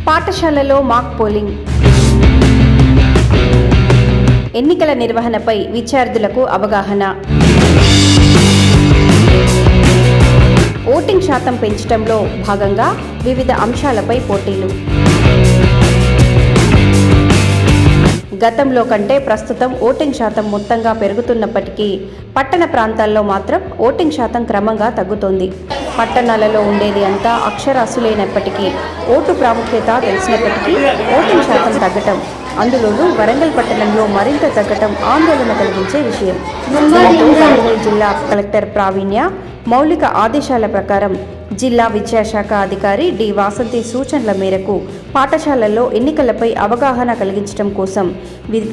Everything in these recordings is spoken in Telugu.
పాఠశాలలో మాక్ పోలింగ్. ఎన్నికల నిర్వహణపై విద్యార్థులకు అవగాహన. ఓటింగ్ శాతం పెంచడంలో భాగంగా వివిధ అంశాలపై పోటీలు. గతంలో కంటే ప్రస్తుతం ఓటింగ్ శాతం మొత్తంగా పెరుగుతున్నప్పటికీ పట్టణ ప్రాంతాల్లో మాత్రం ఓటింగ్ శాతం క్రమంగా తగ్గుతోంది. పట్టణాలలో ఉండేది అంతా అక్షరాస్యులైనప్పటికీ ఓటు ప్రాముఖ్యత తెలిసినప్పటికీ ఓటింగ్ శాతం తగ్గటం, అందులోనూ వరంగల్ పట్టణంలో మరింత తగ్గటం ఆందోళన కలిగించే విషయం. వరంగల్ జిల్లా కలెక్టర్ ప్రావీణ్య మౌలిక ఆదేశాల ప్రకారం జిల్లా విద్యాశాఖ అధికారి డి వాసంతి సూచనల మేరకు పాఠశాలల్లో ఎన్నికలపై అవగాహన కలిగించడం కోసం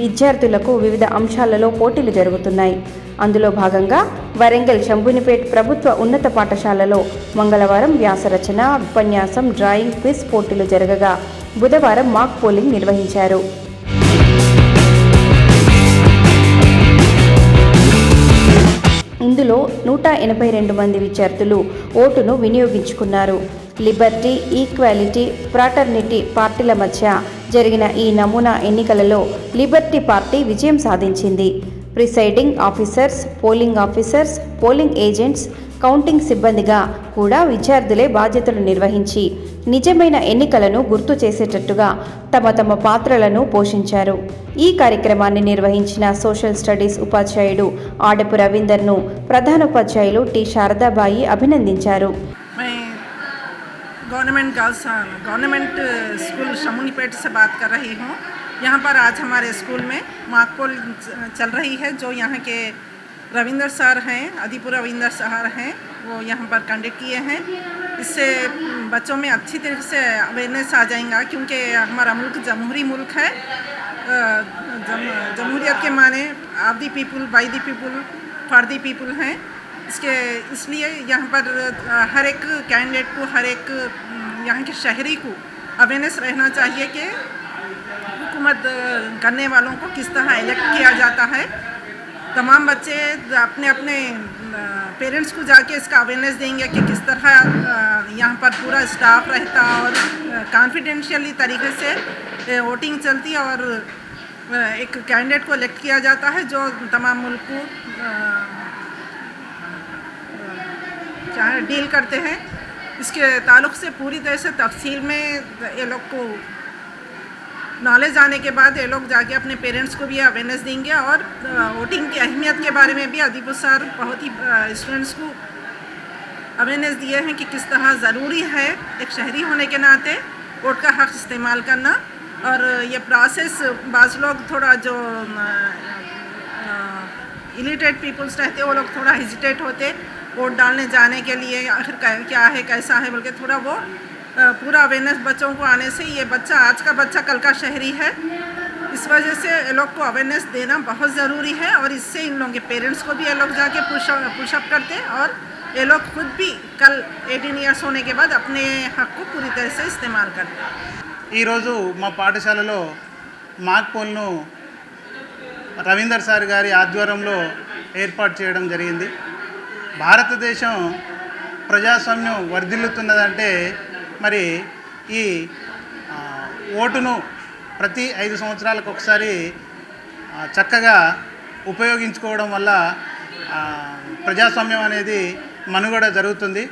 విద్యార్థులకు వివిధ అంశాలలో పోటీలు జరుగుతున్నాయి. అందులో భాగంగా వరంగల్ శంభునిపేట్ ప్రభుత్వ ఉన్నత పాఠశాలలో మంగళవారం వ్యాసరచన, ఉపన్యాసం, డ్రాయింగ్, క్విజ్ పోటీలు జరగగా బుధవారం మాక్ పోలింగ్ నిర్వహించారు. ఇందులో 182 మంది విద్యార్థులు ఓటును వినియోగించుకున్నారు. లిబర్టీ, ఈక్వాలిటీ, ఫ్రాటర్నిటీ పార్టీల మధ్య జరిగిన ఈ నమూనా ఎన్నికలలో లిబర్టీ పార్టీ విజయం సాధించింది. Presiding officers, polling officers, polling agents, counting సిబ్బందిగా కూడా విద్యార్థులే బాధ్యతలు నిర్వహించి నిజమైన ఎన్నికలను గుర్తు చేసేటట్టుగా తమ పాత్రలను పోషించారు. ఈ కార్యక్రమాన్ని నిర్వహించిన సోషల్ స్టడీస్ ఉపాధ్యాయుడు ఆడపు రవీందర్ను ప్రధానోపాధ్యాయులు టి శారదాబాయి అభినందించారు. गवर्नमेंट स्कूल शमुनीपेट से बात कर रही हूँ। यहाँ पर आज हमारे स्कूल में मॉक पोल चल रही है, जो यहाँ के रविंदर सर हैं, अदीपुर रविंदर सर हैं, वो यहाँ पर कंडक्ट किए हैं। इससे बच्चों में अच्छी तरह से अवेयरनेस आ जाएगा, क्योंकि हमारा मुल्क जमहूरी मुल्क है। जमहूरियत के माने of the people, by the people, for the people हैं। इसलिए यहाँ पर हर एक कैंडिडेट को, हर एक यहाँ के शहरी को अवेयरनेस रहना चाहिए कि हुकूमत करने वालों को किस तरह इलेक्ट किया जाता है। तमाम बच्चे अपने अपने पेरेंट्स को जाके इसका अवेयरनेस देंगे कि किस तरह यहाँ पर पूरा स्टाफ रहता और कॉन्फिडेंशियली तरीके से वोटिंग चलती है और एक कैंडिडेट को इलेक्ट किया जाता है जो तमाम मुल्क को डील करते हैं। इसके ताल्लुक़ से पूरी तरह से तफसील में ये लोग को नॉलेज आने के बाद ये लोग जाके अपने पेरेंट्स को भी अवेयरनेस देंगे और वोटिंग की अहमियत के बारे में भी अदीपुर सर बहुत ही स्टूडेंट्स को अवेयरनेस दिए हैं कि किस तरह ज़रूरी है एक शहरी होने के नाते वोट का हक़ इस्तेमाल करना। और ये प्रोसेस बाज़ लोग थोड़ा जो इलिटरेट पीपल्स रहते वो लोग थोड़ा हेजिटेट होते वोट डालने जाने के लिए, आखिर क्या है कैसा है बोल के थोड़ा वो पूरा अवेयरनेस बच्चों को आने से ये बच्चा आज का बच्चा कल का शहरी है। इस वजह से ये लोग को अवेयरनेस देना बहुत ज़रूरी है और इससे इन लोगों के पेरेंट्स को भी ये लोग जाके पुशअप करते और ये लोग खुद भी कल 18 ईयर्स होने के बाद अपने हक को पूरी तरह से इस्तेमाल करते हैं। ఈరోజు మా పాఠశాలలో మాక్ పోల్ను రవీందర్ సార్ గారి ఆధ్వర్యంలో ఏర్పాటు చేయడం జరిగింది. భారతదేశం ప్రజాస్వామ్యం వర్ధిల్లుతున్నదంటే మరి ఈ ఓటును ప్రతి 5 సంవత్సరాలకు ఒకసారి చక్కగా ఉపయోగించుకోవడం వల్ల ప్రజాస్వామ్యం అనేది మనుగడ జరుగుతుంది.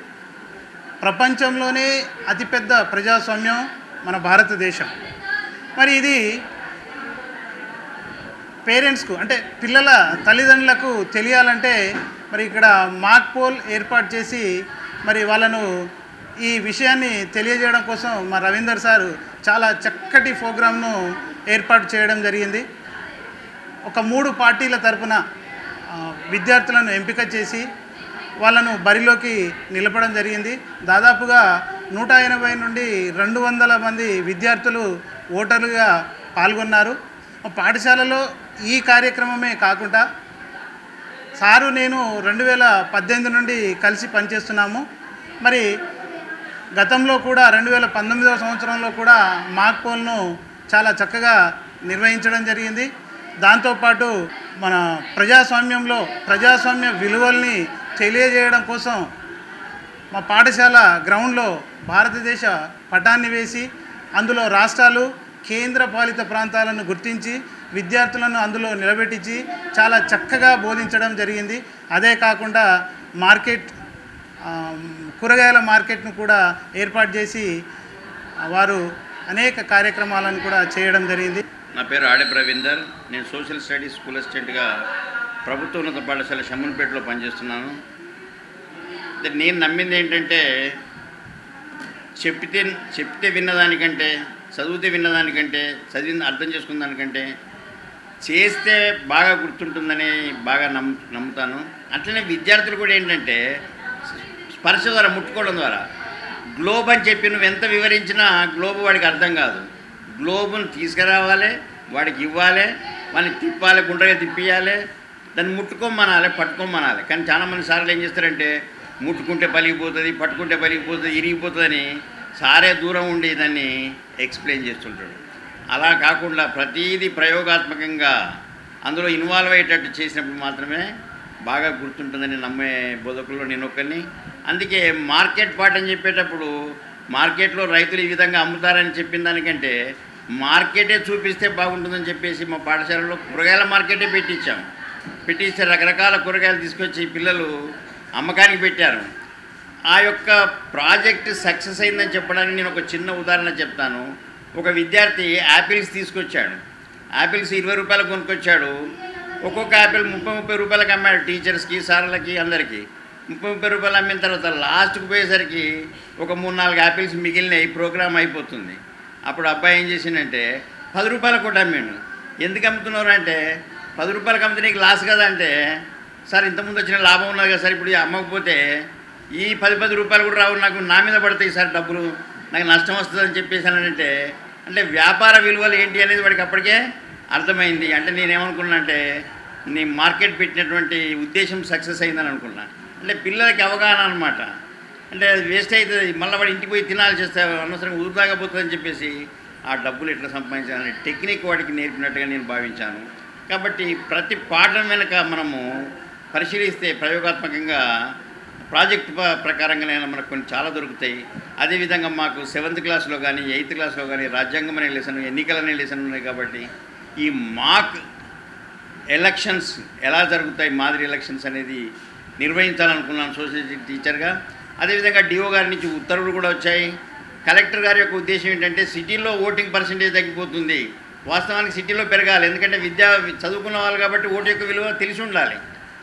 ప్రపంచంలోనే అతిపెద్ద ప్రజాస్వామ్యం మన భారతదేశం. మరి ఇది పేరెంట్స్కు అంటే పిల్లల తల్లిదండ్రులకు తెలియాలంటే మరి ఇక్కడ మాక్ పోల్ ఏర్పాటు చేసి మరి వాళ్ళను ఈ విషయాన్ని తెలియజేయడం కోసం మా రవీందర్ సారు చాలా చక్కటి ప్రోగ్రామ్ను ఏర్పాటు చేయడం జరిగింది. ఒక 3 పార్టీల తరపున విద్యార్థులను ఎంపిక చేసి వాళ్ళను బరిలోకి నిలపడం జరిగింది. దాదాపుగా 180 నుండి 200 మంది విద్యార్థులు ఓటర్లుగా పాల్గొన్నారు. పాఠశాలలో ఈ కార్యక్రమమే కాకుండా సారు నేను 2018 నుండి కలిసి పనిచేస్తున్నాము. మరి గతంలో కూడా 2019వ సంవత్సరంలో కూడా మాక్ పోల్ను చాలా చక్కగా నిర్వహించడం జరిగింది. దాంతోపాటు మన ప్రజాస్వామ్య విలువల్ని తెలియజేయడం కోసం మా పాఠశాల గ్రౌండ్లో భారతదేశ పటాన్ని వేసి అందులో రాష్ట్రాలు కేంద్ర పాలిత ప్రాంతాలను గుర్తించి విద్యార్థులను అందులో నిలబెట్టించి చాలా చక్కగా బోధించడం జరిగింది. అదే కాకుండా కూరగాయల మార్కెట్ను కూడా ఏర్పాటు చేసి వారు అనేక కార్యక్రమాలను కూడా చేయడం జరిగింది. నా పేరు ఆడే ప్రవీందర్. నేను సోషల్ స్టడీస్ స్కూల్ అసిస్టెంట్గా ప్రభుత్వ ఉన్నత పాఠశాల షమ్మన్పేటలో పనిచేస్తున్నాను. నేను నమ్మింది ఏంటంటే చెప్తే విన్నదానికంటే, చదివితే విన్నదానికంటే, చదివిన అర్థం చేసుకున్న దానికంటే చేస్తే బాగా గుర్తుంటుందని బాగా నమ్ముతాను. అట్లనే విద్యార్థులు కూడా ఏంటంటే స్పర్శ ద్వారా, ముట్టుకోవడం ద్వారా, గ్లోబ్ అని చెప్పి నువ్వు ఎంత వివరించినా గ్లోబ్ వాడికి అర్థం కాదు. గ్లోబును తీసుకురావాలి, వాడికి ఇవ్వాలి, వాడిని తిప్పాలి, గుండ్రగా తిప్పియాలి, దాన్ని ముట్టుకోమనాలి, పట్టుకోమనాలి. కానీ చాలామంది సార్లు ఏం చేస్తారంటే ముట్టుకుంటే పలిగిపోతుంది, పట్టుకుంటే పలిగిపోతుంది, ఇరిగిపోతుందని సారే దూరం ఉండి దాన్ని ఎక్స్ప్లెయిన్ చేస్తుంటాడు. అలా కాకుండా ప్రతీది ప్రయోగాత్మకంగా అందులో ఇన్వాల్వ్ అయ్యేటట్టు చేసినప్పుడు మాత్రమే బాగా గుర్తుంటుందని నమ్మే బోధకుల్లో నేను ఒకరిని. అందుకే మార్కెట్ పార్ట్ అని చెప్పేటప్పుడు మార్కెట్లో రైతులు ఈ విధంగా అమ్ముతారని చెప్పిన దానికంటే మార్కెటే చూపిస్తే బాగుంటుందని చెప్పేసి మా పాఠశాలలో కూరగాయల మార్కెటే పెట్టిస్తే రకరకాల కూరగాయలు తీసుకొచ్చి పిల్లలు అమ్మకానికి పెట్టారు. ఆ యొక్క ప్రాజెక్ట్ సక్సెస్ అయిందని చెప్పడానికి నేను ఒక చిన్న ఉదాహరణ చెప్తాను. ఒక విద్యార్థి యాపిల్స్ తీసుకొచ్చాడు. యాపిల్స్ 20 రూపాయలకు కొనుక్కొచ్చాడు. ఒక్కొక్క యాపిల్ 30 రూపాయలకు అమ్మాడు. టీచర్స్కి, సార్లకి, అందరికీ 30 రూపాయలు అమ్మిన తర్వాత లాస్ట్కి పోయేసరికి ఒక 3-4 యాపిల్స్ మిగిలినాయి. ప్రోగ్రామ్ అయిపోతుంది. అప్పుడు అబ్బాయి ఏం చేసిందంటే 10 రూపాయలకు ఒకటి అమ్మాడు. ఎందుకు అమ్ముతున్నారు అంటే 10 రూపాయలకు అమ్మితే నీకు లాస్ కదా అంటే, సార్ ఇంతకుముందు వచ్చిన లాభం ఉన్నది కదా సార్, ఇప్పుడు అమ్మకపోతే ఈ 10 రూపాయలు కూడా రావు, నాకు నా మీద పడతాయి సార్ డబ్బులు, నాకు నష్టం వస్తుందని చెప్పేసానంటే, అంటే వ్యాపార విలువలు ఏంటి అనేది వాడికి అప్పటికే అర్థమైంది. అంటే నేనేమనుకున్నా అంటే నీ మార్కెట్ పెట్టినటువంటి ఉద్దేశం సక్సెస్ అయిందని అనుకున్నా. అంటే పిల్లలకి అవగాహన అనమాట. అంటే అది వేస్ట్ అవుతుంది, మళ్ళీ వాడు ఇంటికి పోయి తినాలి చేస్తే అనవసరంగా ఉదాగపోతుందని చెప్పేసి ఆ డబ్బులు ఎట్లా సంపాదించాలని టెక్నిక్ వాడికి నేర్పినట్టుగా నేను భావించాను. కాబట్టి ప్రతి పాఠం వెనుక మనము పరిశీలిస్తే ప్రయోగాత్మకంగా ప్రాజెక్ట్ ప్రకారంగానైనా మనకు కొన్ని చాలా దొరుకుతాయి. అదేవిధంగా మాకు 7th క్లాస్లో కానీ 8th క్లాస్లో కానీ రాజ్యాంగం అనే లెసన్, ఎన్నికలనే లెసన్ ఉన్నాయి. కాబట్టి ఈ మాక్ ఎలక్షన్స్ ఎలా జరుగుతాయి, మాదిరి ఎలక్షన్స్ అనేది నిర్వహించాలనుకున్నాను సోషల్ టీచర్గా. అదేవిధంగా డిఓ గారి నుంచి ఉత్తర్వులు కూడా వచ్చాయి. కలెక్టర్ గారి యొక్క ఉద్దేశం ఏంటంటే సిటీలో ఓటింగ్ పర్సెంటేజ్ తగ్గిపోతుంది, వాస్తవానికి సిటీలో పెరగాలి. ఎందుకంటే చదువుకున్న వాళ్ళు కాబట్టి ఓటు యొక్క విలువ తెలిసి ఉండాలి.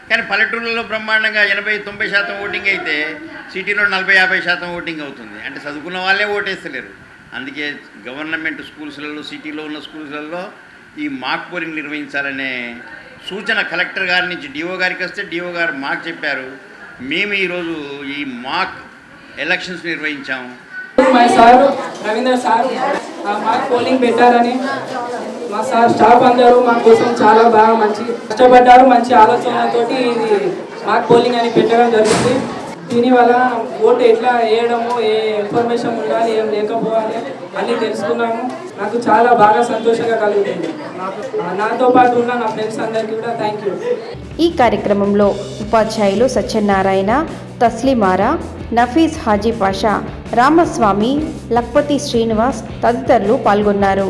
కానీ పల్లెటూళ్ళలో బ్రహ్మాండంగా 80-90% ఓటింగ్ అయితే సిటీలో 40-50% ఓటింగ్ అవుతుంది. అంటే చదువుకున్న వాళ్ళే ఓటేస్తలేరు. అందుకే గవర్నమెంట్ స్కూల్స్లలో, సిటీలో ఉన్న స్కూల్స్లలో ఈ మాక్ పోలింగ్ నిర్వహించాలనే సూచన కలెక్టర్ గారి నుంచి డిఓ గారికి వస్తే డిఓ గారు మాకు చెప్పారు. మేము ఈరోజు ఈ మాక్ ఎలక్షన్స్ నిర్వహించాము. మా సార్ రవీందర్ సార్ మాకు పోలింగ్ పెట్టారని మా సార్ స్టాఫ్ అందరూ మా కోసం చాలా బాగా మంచి కష్టపడ్డారు. మంచి ఆలోచనలతోటి ఇది మాకు పోలింగ్ అని పెట్టడం జరిగింది. దీనివల్ల ఓటు ఎట్లా వేయడము, ఏ ఇన్ఫర్మేషన్ ఉండాలి, ఏం లేకపోవాలి అన్నీ తెలుసుకున్నాము. నాకు చాలా బాగా సంతోషంగా కలుగుతుంది. నాతో పాటు ఉన్న నా ఫ్రెండ్స్ అందరికీ కూడా థ్యాంక్ యూ. ఈ కార్యక్రమంలో ఉపాధ్యాయులు సత్యనారాయణ, తస్లిమారా, నఫీస్ హాజీ పాషా, రామస్వామి, లక్పతి శ్రీనివాస్ తదితరులు పాల్గొన్నారు.